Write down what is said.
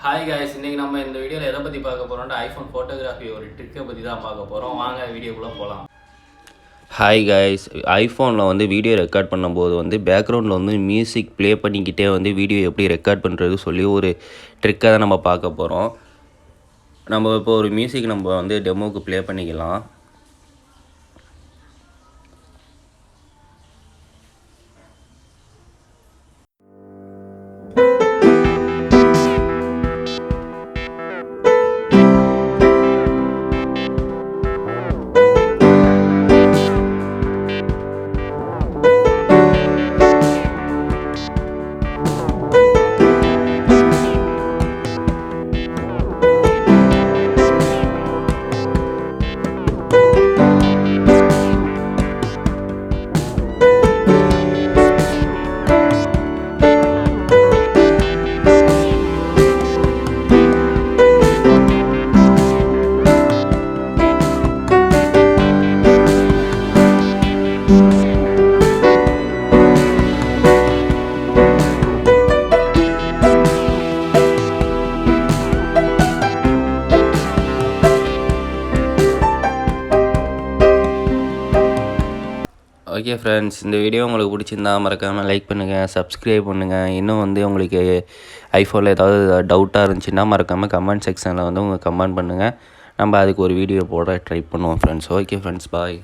Hi guys, இன்றைக்கி நம்ம இந்த வீடியோவில் எதை பற்றி பார்க்க போகிறோம்னா ஐஃபோன் ஃபோட்டோகிராஃபி ஒரு ட்ரிக்கை பற்றி தான் பார்க்க போகிறோம். வாங்க வீடியோக்குள்ளே போகலாம். ஹாய் காய்ஸ், ஐஃபோனில் வீடியோ ரெக்கார்ட் பண்ணும்போது பேக்ரவுண்டில் மியூசிக் ப்ளே பண்ணிக்கிட்டே வீடியோ எப்படி ரெக்கார்ட் பண்ணுறது சொல்லி ஒரு ட்ரிக்கை தான் நம்ம பார்க்க போகிறோம். நம்ம இப்போ ஒரு மியூசிக் நம்ம டெமோவுக்கு ப்ளே பண்ணிக்கலாம். ஓகே ஃப்ரெண்ட்ஸ், இந்த வீடியோ உங்களுக்கு பிடிச்சிருந்தா மறக்காமல் லைக் பண்ணுங்கள், சப்ஸ்கிரைப் பண்ணுங்கள். இன்னும் உங்களுக்கு ஐஃபோனில் ஏதாவது டவுட்டாக இருந்துச்சுன்னா மறக்காமல் கமெண்ட் செக்ஷனில் உங்கள் கமெண்ட் பண்ணுங்கள். நம்ம அதுக்கு ஒரு வீடியோ போட ட்ரை பண்ணுவோம் ஃப்ரெண்ட்ஸ். ஓகே ஃப்ரெண்ட்ஸ், பாய்.